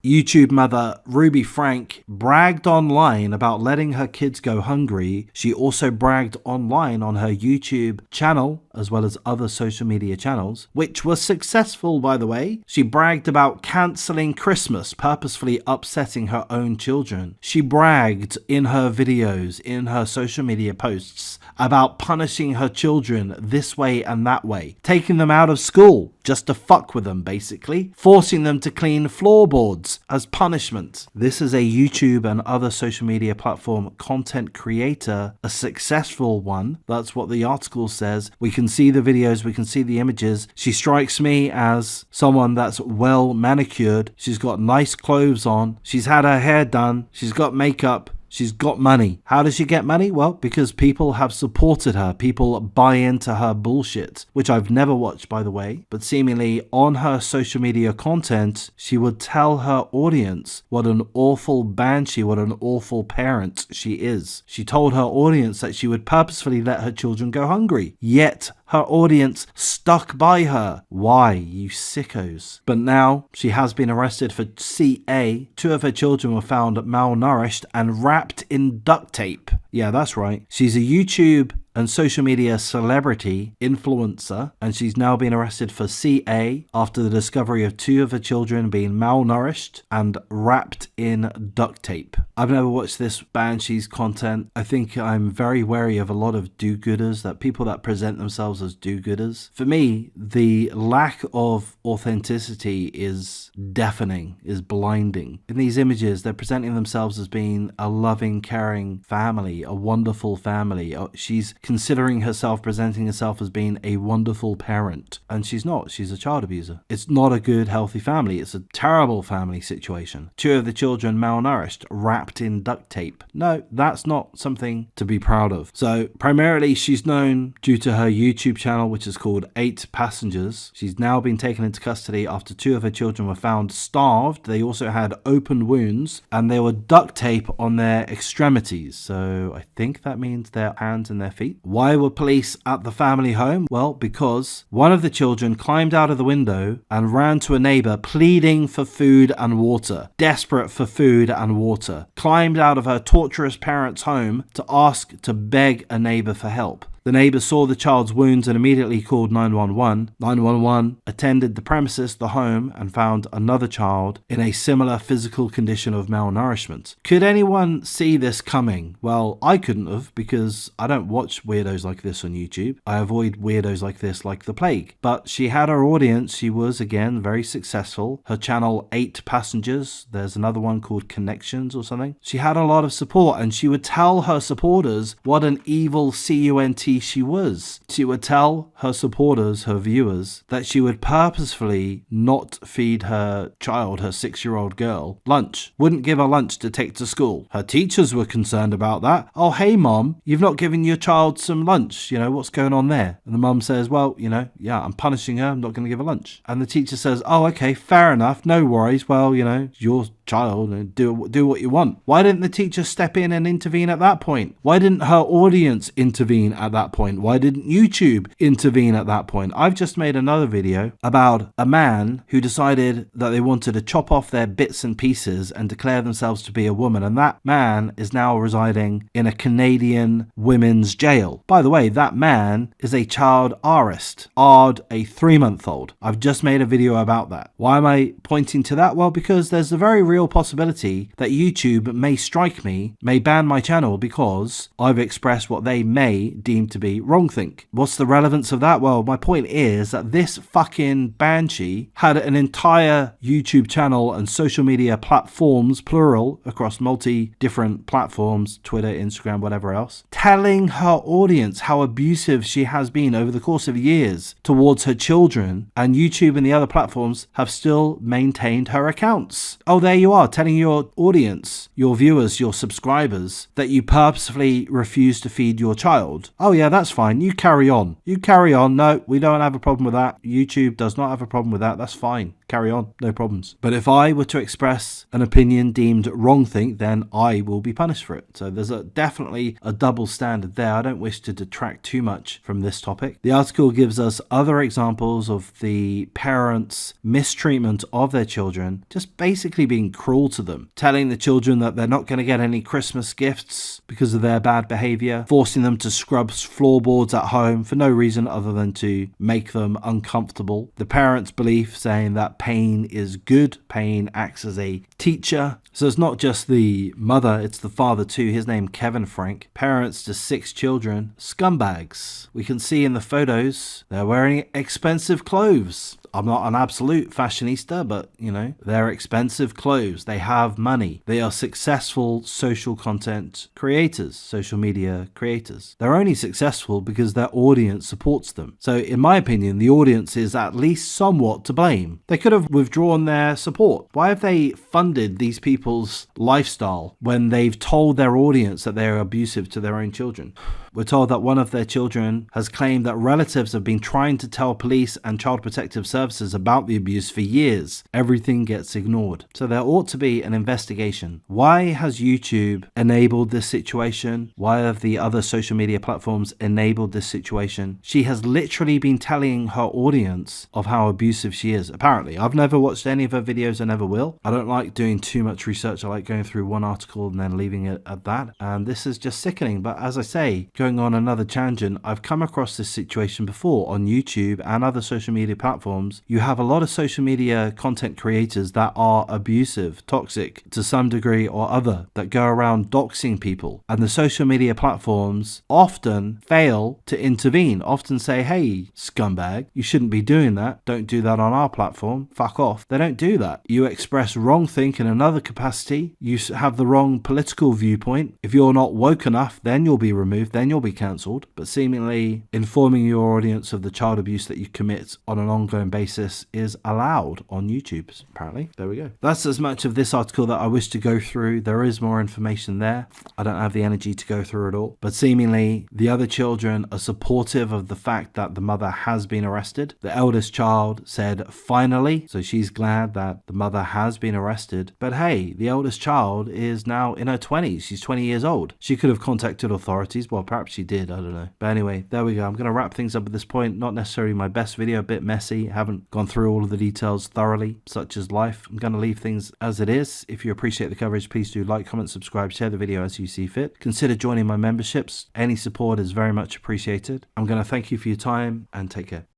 YouTube mother Ruby Franke bragged online about letting her kids go hungry. She also bragged online on her YouTube channel, as well as other social media channels, which was successful, by the way. She bragged about cancelling Christmas, purposefully upsetting her own children. She bragged in her videos, in her social media posts, about punishing her children this way and that way, taking them out of school just to fuck with them, basically, forcing them to clean floorboards as punishment. This is a YouTube and other social media platform content creator, a successful one. That's what the article says. We can see the videos, we can see the images. She strikes me as someone that's well manicured. She's got nice clothes on. She's had her hair done. She's got makeup. She's got money. How does she get money? Well, because people have supported her. People buy into her bullshit, which I've never watched, by the way. But seemingly on her social media content, she would tell her audience what an awful banshee, what an awful parent she is. She told her audience that she would purposefully let her children go hungry. Yet her audience stuck by her. Why, you sickos? But now she has been arrested for CA. 2 of her children were found malnourished and wrapped in duct tape. Yeah, that's right. She's a YouTube and social media celebrity influencer, and she's now been arrested for CA after the discovery of 2 of her children being malnourished and wrapped in duct tape. I've never watched this Banshees content. I think I'm very wary of a lot of do-gooders, that people that present themselves as do-gooders. For me, the lack of authenticity is deafening, is blinding. In these images, they're presenting themselves as being a loving, caring family, a wonderful family. She's considering herself, presenting herself as being a wonderful parent, and she's not. She's a child abuser. It's not a good, healthy family. It's a terrible family situation. 2 of the children malnourished, wrapped in duct tape. No, that's not something to be proud of. So primarily she's known due to her YouTube channel, which is called 8 Passengers. She's now been taken into custody after 2 of her children were found starved. They also had open wounds, and there were duct tape on their extremities. So I think that means their hands and their feet. Why were police at the family home? Well, because one of the children climbed out of the window and ran to a neighbor pleading for food and water, desperate for food and water, climbed out of her torturous parents' home to beg a neighbor for help. The neighbor saw the child's wounds and immediately called 911. 911 attended the premises, the home, and found another child in a similar physical condition of malnourishment. Could anyone see this coming? Well, I couldn't have, because I don't watch weirdos like this on YouTube. I avoid weirdos like this like the plague. But she had her audience. She was, again, very successful. Her channel, 8 Passengers. There's another one called Connections or something. She had a lot of support, and she would tell her supporters what an evil cunt she was. She would tell her supporters, her viewers, that she would purposefully not feed her child, her 6-year-old girl, lunch. Wouldn't give her lunch to take to school. Her teachers were concerned about that. Oh, hey mom, you've not given your child some lunch. What's going on there? And the mum says, well, yeah, I'm punishing her. I'm not going to give her lunch. And the teacher says, oh, okay, fair enough. No worries. Well, your child, and do what you want. Why didn't the teacher step in and intervene at that point? Why didn't her audience intervene at that point? Why didn't YouTube intervene at that point? I've just made another video about a man who decided that they wanted to chop off their bits and pieces and declare themselves to be a woman, and that man is now residing in a Canadian women's jail. By the way, that man is a child arrest, a 3-month-old. I've just made a video about that. Why am I pointing to that? Well, because there's a very real possibility that YouTube may strike me, may ban my channel because I've expressed what they may deem to be wrongthink. What's the relevance of that? Well, my point is that this fucking banshee had an entire YouTube channel and social media platforms, plural, across multi different platforms, Twitter, Instagram, whatever else, telling her audience how abusive she has been over the course of years towards her children, and YouTube and the other platforms have still maintained her accounts. Oh, there you are, telling your audience, your viewers, your subscribers, that you purposefully refuse to feed your child. Oh yeah, that's fine. You carry on. No, we don't have a problem with that. YouTube does not have a problem with that. That's fine. carry on, no problems. But if I were to express an opinion deemed wrongthink, then I will be punished for it. So there's definitely a double standard there. I don't wish to detract too much from this topic. The article gives us other examples of the parents' mistreatment of their children, just basically being cruel to them, telling the children that they're not going to get any Christmas gifts because of their bad behavior, forcing them to scrub floorboards at home for no reason other than to make them uncomfortable. The parents' belief saying that pain is good, pain acts as a teacher. So it's not just the mother, it's the father too. His name Kevin Franke. Parents to 6 children, scumbags. We can see in the photos they're wearing expensive clothes. I'm not an absolute fashionista, but, you know, they're expensive clothes. They have money. They are successful social content creators, social media creators. They're only successful because their audience supports them. So, in my opinion, the audience is at least somewhat to blame. They could have withdrawn their support. Why have they funded these people's lifestyle when they've told their audience that they're abusive to their own children? We're told that one of their children has claimed that relatives have been trying to tell police and child protective services about the abuse for years. Everything gets ignored. So there ought to be an investigation. Why has YouTube enabled this situation? Why have the other social media platforms enabled this situation? She has literally been telling her audience of how abusive she is. Apparently, I've never watched any of her videos. I never will. I don't like doing too much research. I like going through one article and then leaving it at that. And this is just sickening. But as I say, going on another tangent, I've come across this situation before on YouTube and other social media platforms. You have a lot of social media content creators that are abusive, toxic to some degree or other, that go around doxing people. And the social media platforms often fail to intervene, often say, hey, scumbag, you shouldn't be doing that. Don't do that on our platform. Fuck off. They don't do that. You express wrongthink in another capacity. You have the wrong political viewpoint. If you're not woke enough, then you'll be removed. Then you'll be cancelled. But seemingly informing your audience of the child abuse that you commit on an ongoing basis is allowed on YouTube, apparently. There we go. That's as much of this article that I wish to go through. There is more information there. I don't have the energy to go through it all. But seemingly the other children are supportive of the fact that the mother has been arrested. The eldest child said finally, so she's glad that the mother has been arrested. But hey, the eldest child is now in her 20s. She's 20 years old. She could have contacted authorities. Well, perhaps she did. I don't know. But anyway, there we go. I'm going to wrap things up at this point. Not necessarily my best video, a bit messy. Haven't gone through all of the details thoroughly, such as life. I'm going to leave things as it is. If you appreciate the coverage, please do like, comment, subscribe, share the video as you see fit. Consider joining my memberships. Any support is very much appreciated. I'm going to thank you for your time and take care.